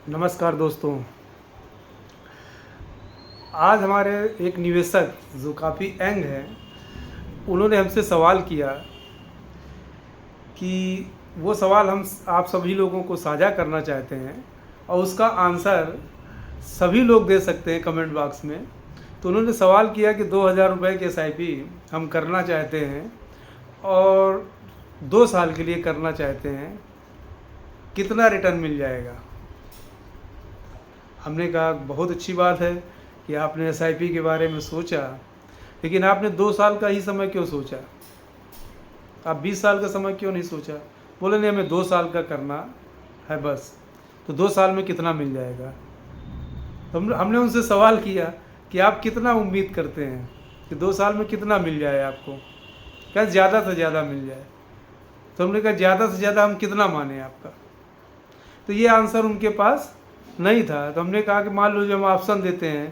नमस्कार दोस्तों। आज हमारे एक निवेशक जो काफ़ी यंग हैं, उन्होंने हमसे सवाल किया कि वो सवाल हम आप सभी लोगों को साझा करना चाहते हैं और उसका आंसर सभी लोग दे सकते हैं कमेंट बॉक्स में। तो उन्होंने सवाल किया कि 2000 रुपये की एसआईपी हम करना चाहते हैं और 2 साल के लिए करना चाहते हैं, कितना रिटर्न मिल जाएगा। हमने कहा बहुत अच्छी बात है कि आपने एसआईपी के बारे में सोचा, लेकिन आपने 2 साल का ही समय क्यों सोचा? आप 20 साल का समय क्यों नहीं सोचा? बोले नहीं, हमें 2 साल का करना है बस। तो 2 साल में कितना मिल जाएगा? तो हमने उनसे सवाल किया कि आप कितना उम्मीद करते हैं कि 2 साल में कितना मिल जाए आपको? क्या ज़्यादा से ज़्यादा मिल जाए? तो हमने कहा ज़्यादा से ज़्यादा हम कितना माने आपका? तो ये आंसर उनके पास नहीं था। तो हमने कहा कि मान लो जो हम ऑप्शन देते हैं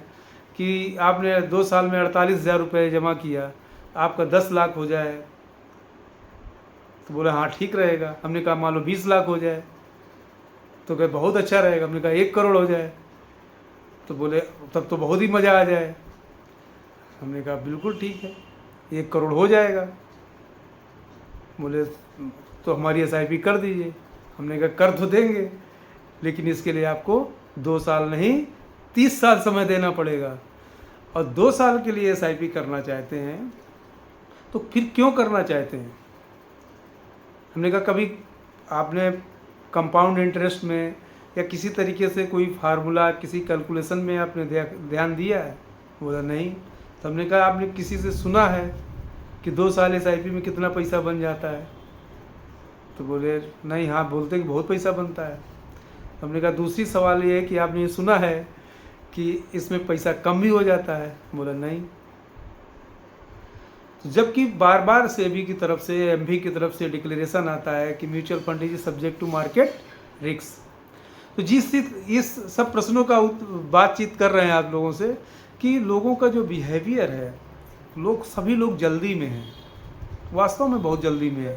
कि आपने 2 साल में 48,000 रुपये जमा किया, आपका 10 लाख हो जाए, तो बोला हाँ ठीक रहेगा। हमने कहा मान लो 20 लाख हो जाए, तो कहे बहुत अच्छा रहेगा। हमने कहा 1 करोड़ हो जाए, तो बोले तब तो बहुत ही मज़ा आ जाए। हमने कहा बिल्कुल ठीक है, 1 करोड़ हो जाएगा। बोले तो हमारी एसआईपी कर दीजिए। हमने कहा कर तो देंगे, लेकिन इसके लिए आपको 2 साल नहीं 30 साल समय देना पड़ेगा। और 2 साल के लिए एसआईपी करना चाहते हैं तो फिर क्यों करना चाहते हैं? हमने कहा कभी आपने कंपाउंड इंटरेस्ट में या किसी तरीके से कोई फार्मूला, किसी कैलकुलेशन में आपने ध्यान दिया है? बोला नहीं। तो हमने कहा आपने किसी से सुना है कि 2 साल एसआईपी में कितना पैसा बन जाता है? तो बोले नहीं, हाँ बोलते कि बहुत पैसा बनता है। हमने कहा दूसरी सवाल ये है कि आपने ये सुना है कि इसमें पैसा कम भी हो जाता है? बोला नहीं। तो जबकि बार बार सेबी की तरफ से, एमबी की तरफ से डिक्लेरेशन आता है कि mutual fund is subject to market risk. तो जिस इस सब प्रश्नों का बातचीत कर रहे हैं आप लोगों से कि लोगों का जो बिहेवियर है, सभी लोग जल्दी में हैं, वास्तव में बहुत जल्दी में है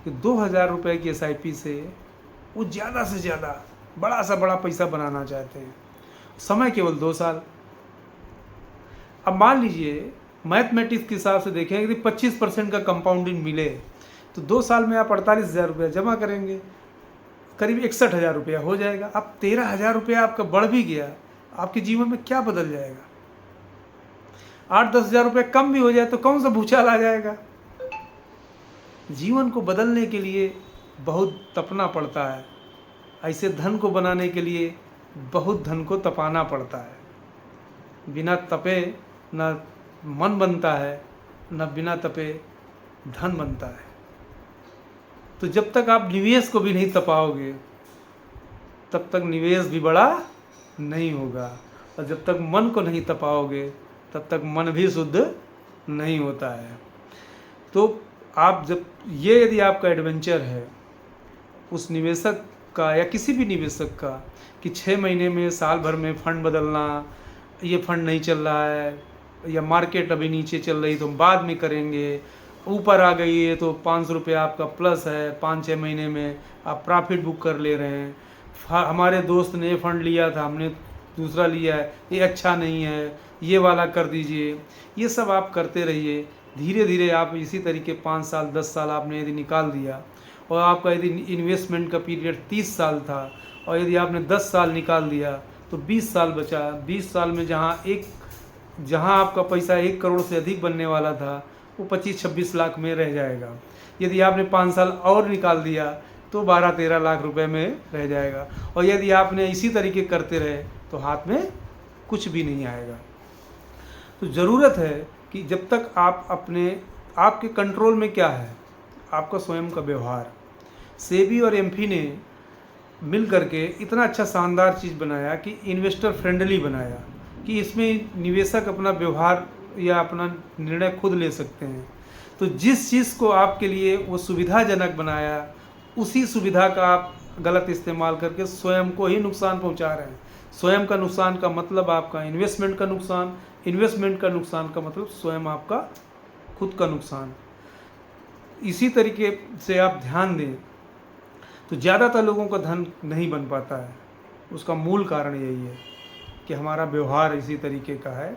कि 2000 रुपये की एसआईपी से वो ज़्यादा से ज़्यादा बड़ा सा बड़ा पैसा बनाना चाहते हैं। समय केवल 2 साल। अब मान लीजिए मैथमेटिक्स के हिसाब से देखें, यदि 25% का कंपाउंडिंग मिले तो 2 साल में आप 48,000 रुपया जमा करेंगे, करीब 61,000 रुपया हो जाएगा। अब 13,000 रुपया आपका बढ़ भी गया, आपके जीवन में क्या बदल जाएगा? 8-10,000 रुपये कम भी हो जाए तो कौन सा भूचाल आ जाएगा? जीवन को बदलने के लिए बहुत तपना पड़ता है। ऐसे धन को बनाने के लिए बहुत धन को तपाना पड़ता है। बिना तपे न मन बनता है, न बिना तपे धन बनता है। तो जब तक आप निवेश को भी नहीं तपाओगे, तब तक निवेश भी बड़ा नहीं होगा। और जब तक मन को नहीं तपाओगे, तब तक मन भी शुद्ध नहीं होता है। तो आप जब यदि आपका एडवेंचर है उस निवेशक का या किसी भी निवेशक का कि 6 महीने में, साल भर में फंड बदलना, ये फंड नहीं चल रहा है या मार्केट अभी नीचे चल रही तो हम बाद में करेंगे, ऊपर आ गई है तो 500 रुपया आपका प्लस है, 5-6 महीने में आप प्रॉफिट बुक कर ले रहे हैं, हमारे दोस्त ने फंड लिया था, हमने दूसरा लिया है, ये अच्छा नहीं है, ये वाला कर दीजिए, ये सब आप करते रहिए। धीरे धीरे आप इसी तरीके 5 साल 10 साल आपने यदि निकाल दिया और आपका यदि इन्वेस्टमेंट का पीरियड 30 साल था और यदि आपने 10 साल निकाल दिया तो 20 साल बचा। 20 साल में जहाँ आपका पैसा 1 करोड़ से अधिक बनने वाला था वो 25-26 लाख में रह जाएगा। यदि आपने 5 साल और निकाल दिया तो 12-13 लाख रुपए में रह जाएगा। और यदि आपने इसी तरीके करते रहे तो हाथ में कुछ भी नहीं आएगा। तो ज़रूरत है कि जब तक आपके कंट्रोल में क्या है, आपका स्वयं का व्यवहार। सेबी और एमफी ने मिल करके इतना अच्छा शानदार चीज़ बनाया कि इन्वेस्टर फ्रेंडली बनाया कि इसमें निवेशक अपना व्यवहार या अपना निर्णय खुद ले सकते हैं। तो जिस चीज़ को आपके लिए वो सुविधाजनक बनाया, उसी सुविधा का आप गलत इस्तेमाल करके स्वयं को ही नुकसान पहुंचा रहे हैं। स्वयं का नुकसान का मतलब आपका इन्वेस्टमेंट का नुकसान, इन्वेस्टमेंट का नुकसान का मतलब स्वयं आपका खुद का नुकसान। इसी तरीके से आप ध्यान दें तो ज़्यादातर लोगों का धन नहीं बन पाता है। उसका मूल कारण यही है कि हमारा व्यवहार इसी तरीके का है।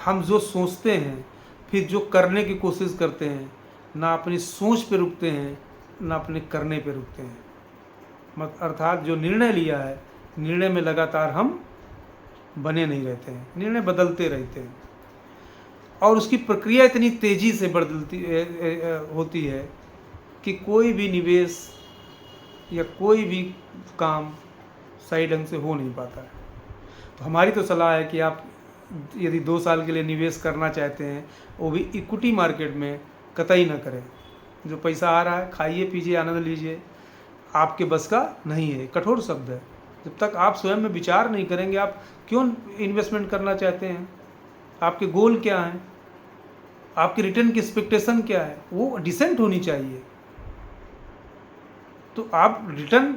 हम जो सोचते हैं फिर जो करने की कोशिश करते हैं, ना अपनी सोच पे रुकते हैं ना अपने करने पे रुकते हैं। अर्थात जो निर्णय लिया है, निर्णय में लगातार हम बने नहीं रहते हैं, निर्णय बदलते रहते हैं। और उसकी प्रक्रिया इतनी तेज़ी से बदलती होती है कि कोई भी निवेश या कोई भी काम सही ढंग से हो नहीं पाता है। तो हमारी तो सलाह है कि आप यदि 2 साल के लिए निवेश करना चाहते हैं, वो भी इक्विटी मार्केट में, कतई ना करें। जो पैसा आ रहा है खाइए पीजिए आनंद लीजिए, आपके बस का नहीं है। कठोर शब्द है। जब तक आप स्वयं में विचार नहीं करेंगे आप क्यों इन्वेस्टमेंट करना चाहते हैं, आपके गोल क्या हैं, आपकी रिटर्न की एक्सपेक्टेशन क्या है, वो डिसेंट होनी चाहिए। तो आप रिटर्न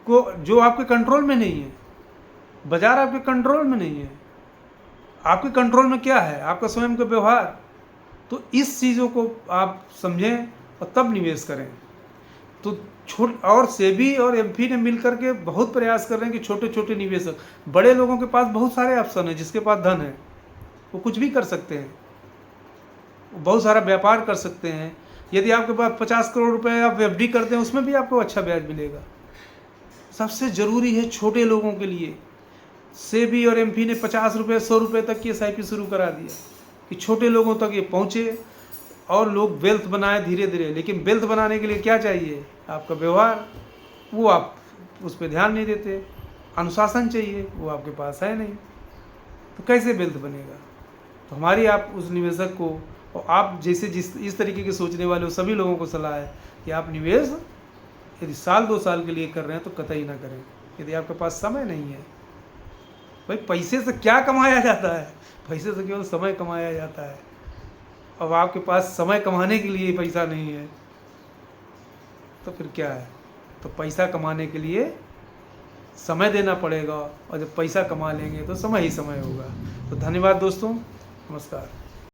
को, जो आपके कंट्रोल में नहीं है, बाजार आपके कंट्रोल में नहीं है, आपके कंट्रोल में क्या है, आपका स्वयं का व्यवहार। तो इस चीज़ों को आप समझें और तब निवेश करें। तो और सेबी और एमफी ने मिल करके बहुत प्रयास कर रहे हैं कि छोटे छोटे निवेशक, बड़े लोगों के पास बहुत सारे ऑप्शन है, जिसके पास धन है वो कुछ भी कर सकते हैं, बहुत सारा व्यापार कर सकते हैं। यदि आपके पास 50 करोड़ रुपए आप एफडी करते हैं, उसमें भी आपको अच्छा ब्याज मिलेगा। सबसे ज़रूरी है छोटे लोगों के लिए, सेबी और एमपी ने 50 रुपये 100 रुपये तक की एसआईपी शुरू करा दिया कि छोटे लोगों तक ये पहुँचे और लोग वेल्थ बनाए धीरे धीरे। लेकिन वेल्थ बनाने के लिए क्या चाहिए, आपका व्यवहार, वो आप उस पर ध्यान नहीं देते। अनुशासन चाहिए, वो आपके पास है नहीं, तो कैसे वेल्थ बनेगा। तो हमारी आप उस निवेशक को, और आप जैसे इस तरीके के सोचने वाले सभी लोगों को सलाह है कि आप निवेश यदि 1-2 साल के लिए कर रहे हैं तो कतई ना करें। यदि आपके पास समय नहीं है, भाई पैसे से क्या कमाया जाता है, पैसे से केवल समय कमाया जाता है। अब आपके पास समय कमाने के लिए पैसा नहीं है तो फिर क्या है। तो पैसा कमाने के लिए समय देना पड़ेगा, और जब पैसा कमा लेंगे तो समय ही समय होगा। तो धन्यवाद दोस्तों, नमस्कार।